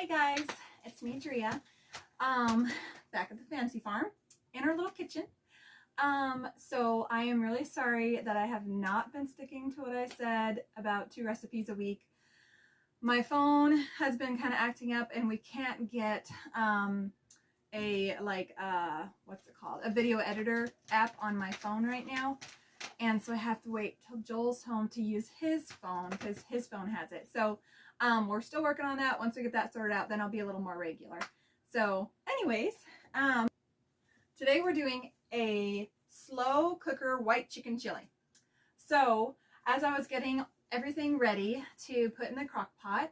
Hi guys, it's me, Drea, back at the fancy farm in our little kitchen. So I am really sorry that I have not been sticking to what I said about 2 recipes a week. My phone has been kind of acting up and we can't get what's it called? A video editor app on my phone right now. And so I have to wait till Joel's home to use his phone because his phone has it. So we're still working on that. Once we get that sorted out, then I'll be a little more regular. So anyways, today we're doing a slow cooker white chicken chili. So as I was getting everything ready to put in the crock pot,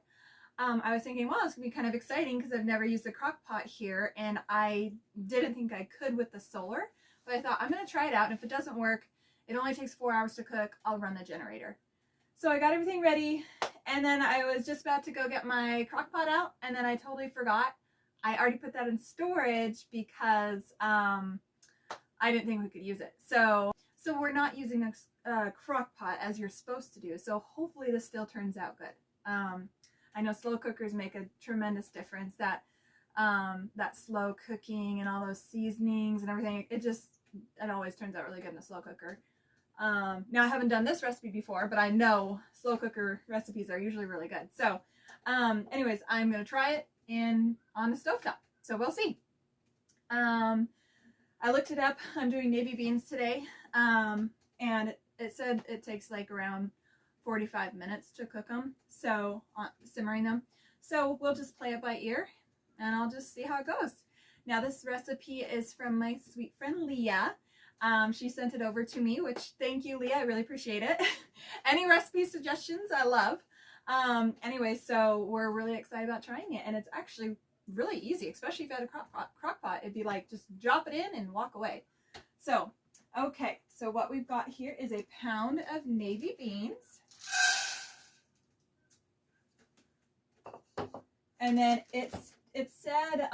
I was thinking, well, it's gonna be kind of exciting because I've never used a crock pot here and I didn't think I could with the solar, but I thought I'm gonna try it out, and if it doesn't work, it only takes 4 hours to cook, I'll run the generator. So I got everything ready, and then I was just about to go get my crock pot out, and then I totally forgot. I already put that in storage because I didn't think we could use it. So we're not using a crock pot as you're supposed to do. So hopefully this still turns out good. I know slow cookers make a tremendous difference. That slow cooking and all those seasonings and everything, it always turns out really good in a slow cooker. Now I haven't done this recipe before, but I know slow cooker recipes are usually really good. So anyways, I'm going to try it on the stovetop. So we'll see. I looked it up. I'm doing navy beans today. And it said it takes like around 45 minutes to cook them. So simmering them. So we'll just play it by ear and I'll just see how it goes. Now this recipe is from my sweet friend Leah. She sent it over to me, which thank you, Leah. I really appreciate it. Any recipe suggestions, I love. Anyway, so we're really excited about trying it, and it's actually really easy, especially if you had a crock pot. It'd be like just drop it in and walk away. So, okay, so what we've got here is a pound of navy beans. And then it said,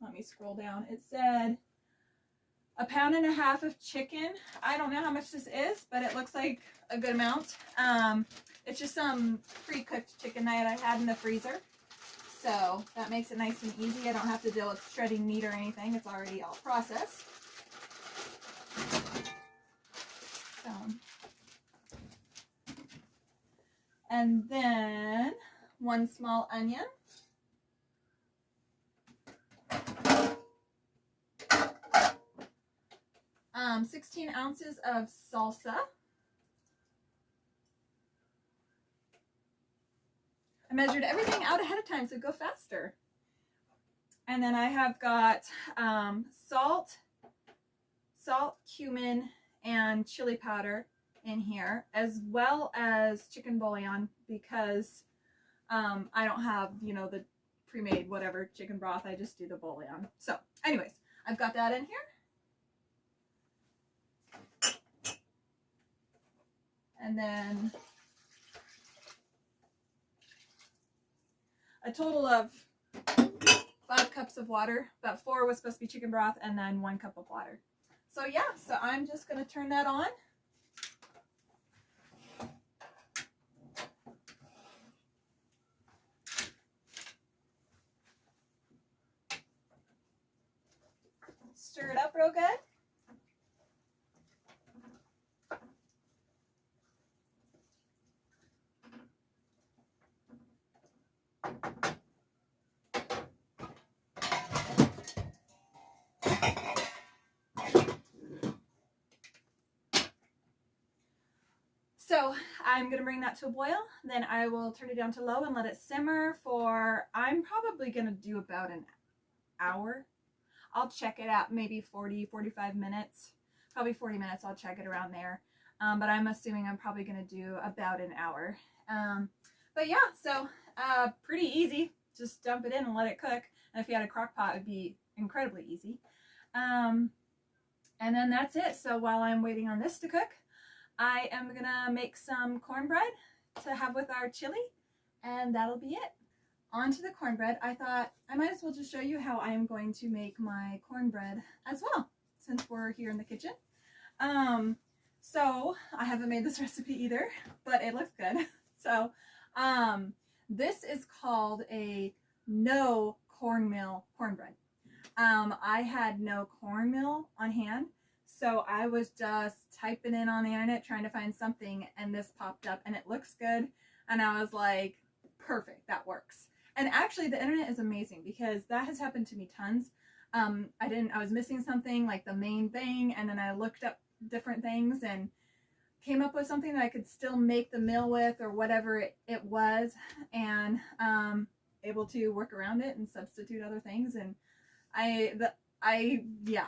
let me scroll down. It said 1.5 pounds of chicken. I don't know how much this is, but it looks like a good amount. It's just some pre-cooked chicken that I had in the freezer. So that makes it nice and easy. I don't have to deal with shredding meat or anything. It's already all processed. So, and then 1 small onion. 16 ounces of salsa. I measured everything out ahead of time, so go faster. And then I have got salt, cumin, and chili powder in here, as well as chicken bouillon, because I don't have, the pre-made whatever chicken broth. I just do the bouillon. So anyways, I've got that in here. And then a total of 5 cups of water. About 4 was supposed to be chicken broth, and then 1 cup of water. So yeah, so I'm just going to turn that on. Stir it up real good. So I'm going to bring that to a boil, then I will turn it down to low and let it simmer for, I'm probably going to do about an hour. I'll check it out, maybe 40, 45 minutes, probably 40 minutes. I'll check it around there. But I'm assuming I'm probably going to do about an hour. But yeah, so pretty easy. Just dump it in and let it cook. And if you had a crock pot, it would be incredibly easy. And then that's it. So while I'm waiting on this to cook, I am going to make some cornbread to have with our chili, and that'll be it. On to the cornbread. I thought I might as well just show you how I am going to make my cornbread as well, since we're here in the kitchen. So I haven't made this recipe either, but it looks good. So This is called a no cornmeal cornbread. I had no cornmeal on hand, so I was just typing in on the internet trying to find something, and this popped up, and it looks good, and I was like, perfect, that works. And actually, the internet is amazing because that has happened to me tons. I was missing something, like the main thing, and then I looked up different things and came up with something that I could still make the meal with, or whatever it was, and able to work around it and substitute other things. And yeah,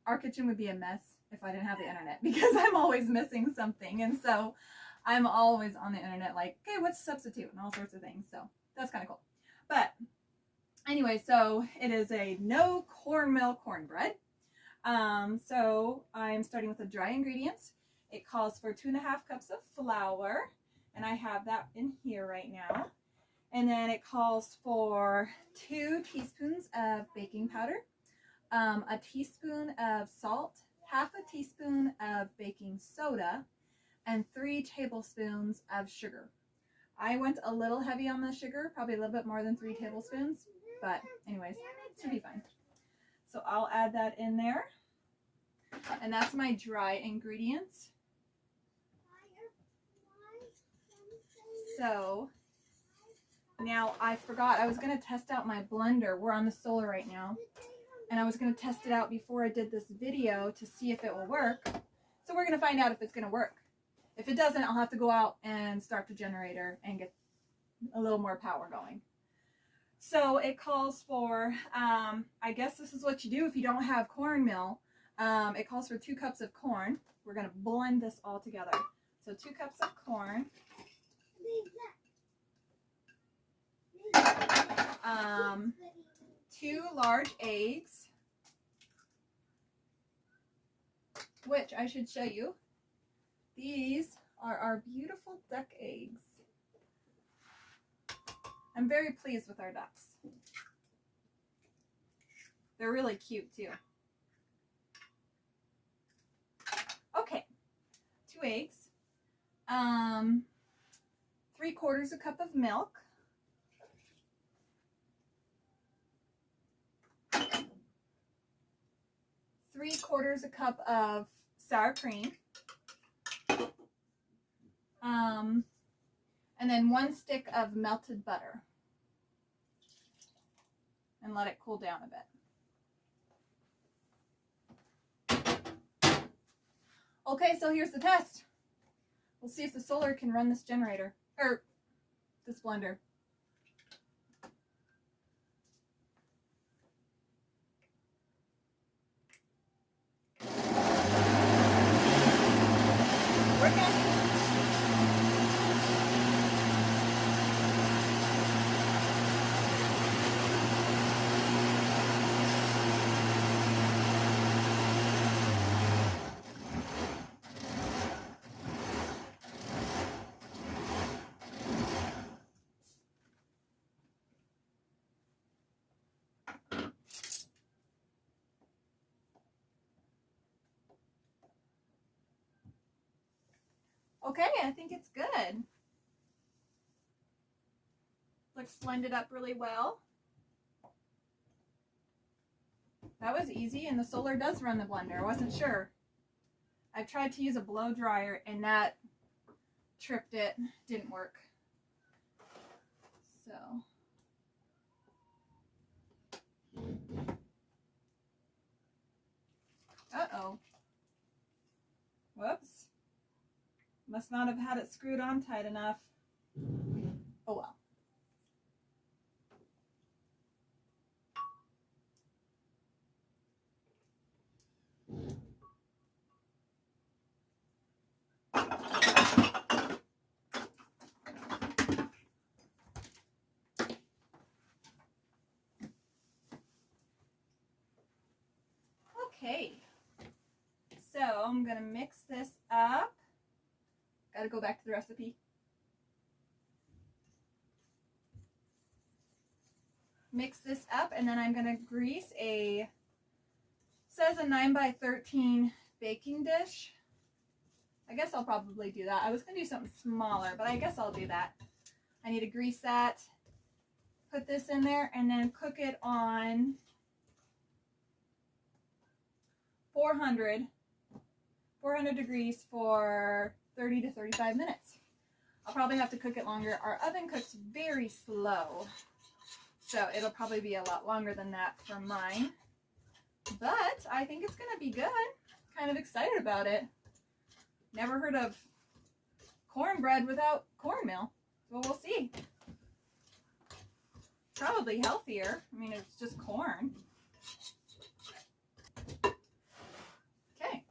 our kitchen would be a mess if I didn't have the internet, because I'm always missing something, and so I'm always on the internet like, okay, what's a substitute, and all sorts of things. So that's kind of cool. But anyway, so it is a no cornmeal cornbread. So I'm starting with the dry ingredients. It calls for 2.5 cups of flour, and I have that in here right now. And then it calls for 2 teaspoons of baking powder, a teaspoon of salt, half a teaspoon of baking soda, and 3 tablespoons of sugar. I went a little heavy on the sugar, probably a little bit more than 3 tablespoons, but anyways, it should be fine. So I'll add that in there. And that's my dry ingredients. So now I forgot, I was going to test out my blender. We're on the solar right now. And I was going to test it out before I did this video to see if it will work. So we're going to find out if it's going to work. If it doesn't, I'll have to go out and start the generator and get a little more power going. So it calls for, I guess this is what you do if you don't have cornmeal. It calls for 2 cups of corn. We're going to blend this all together. So 2 cups of corn. 2 large eggs, which I should show you. These are our beautiful duck eggs. I'm very pleased with our ducks. They're really cute too. Okay, 2 eggs, 3/4 cup of milk, 3/4 cup of sour cream, and then 1 stick of melted butter, and let it cool down a bit. Okay, so here's the test. We'll see if the solar can run this generator, or this blender. Okay, I think it's good. Looks blended up really well. That was easy, and the solar does run the blender. I wasn't sure. I tried to use a blow dryer, and that tripped it. Didn't work. So. Uh-oh. Whoops. Must not have had it screwed on tight enough. Oh well. Okay. So I'm going to mix this up. Gotta go back to the recipe. Mix this up, and then I'm gonna grease says a 9x13 baking dish. I guess I'll probably do that. I was gonna do something smaller, but I guess I'll do that. I need to grease that, put this in there, and then cook it on 400 degrees for 30 to 35 minutes. I'll probably have to cook it longer. Our oven cooks very slow, so it'll probably be a lot longer than that for mine. But I think it's gonna be good. Kind of excited about it. Never heard of cornbread without cornmeal. Well, we'll see. Probably healthier. I mean, it's just corn. Okay.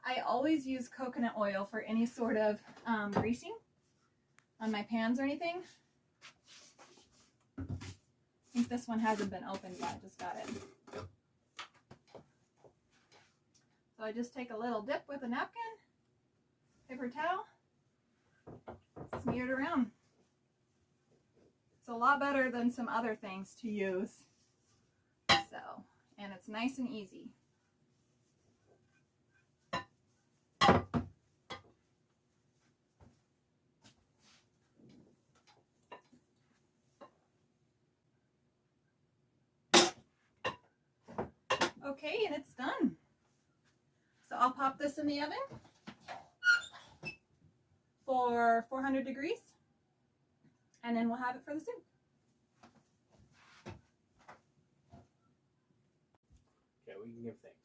I always use coconut oil for any sort of greasing on my pans or anything. I think this one hasn't been opened yet. I just got it. So I just take a little dip with a napkin, paper towel, smear it around. It's a lot better than some other things to use. So, and it's nice and easy. Okay, and it's done. So I'll pop this in the oven for 400 degrees, and then we'll have it for the soup. Okay, we can give thanks.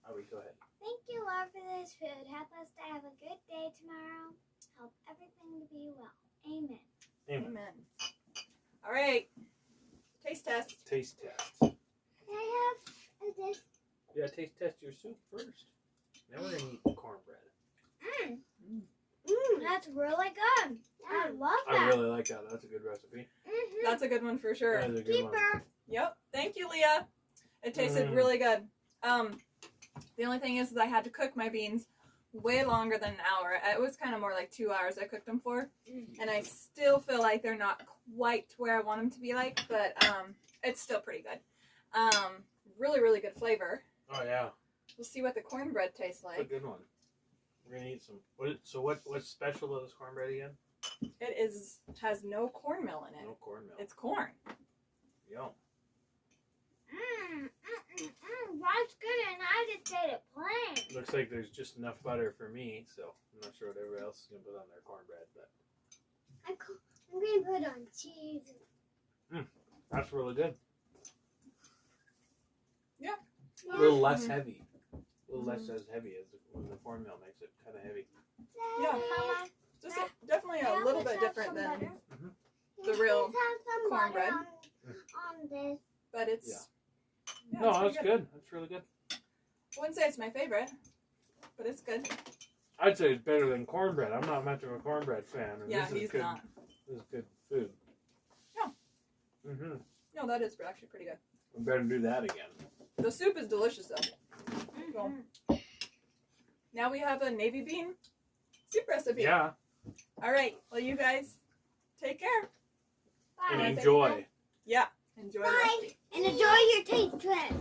Ari, go ahead. Thank you, Lord, for this food. Help us to have a good day tomorrow. Help everything to be well. Amen. Amen. Amen. All right, taste test. Taste test. Can I have this? Yeah, taste test your soup first. Now we're gonna eat the cornbread. That's really good. I love that. I really like that. That's a good recipe. That's a good one for sure. That is a good one. Keeper. Yep. Thank you, Leah. It tasted really good. The only thing is I had to cook my beans way longer than an hour. It was kind of more like 2 hours I cooked them for. And I still feel like they're not quite where I want them to be like, but it's still pretty good. Really, really good flavor. Oh yeah. We'll see what the cornbread tastes That's a like. good one. We're gonna eat some. What's special about this cornbread again? It has no cornmeal in it. No cornmeal. It's corn. Yum. That's good, and I just ate it plain. Looks like there's just enough butter for me, so I'm not sure what everybody else is gonna put on their cornbread, but I'm going to put on cheese. that's really good. Yeah. A little less heavy. A little less as heavy as when the cornmeal makes it kind of heavy. Yeah. Mama, Just definitely a little bit different than the can real you please have some cornbread. butter on this. but it's Yeah. yeah, No, it's pretty that's good. That's really good. I wouldn't say it's my favorite, but it's good. I'd say it's better than cornbread. I'm not much of a cornbread fan. And Yeah, this is he's good. not. This is good food. Yeah. No, that is actually pretty good. We better do that again. The soup is delicious though. So, now we have a navy bean soup recipe. Yeah. All right. Well, you guys take care. Bye. And Bye. enjoy. Yeah. Enjoy the Bye. recipe. And enjoy your taste test.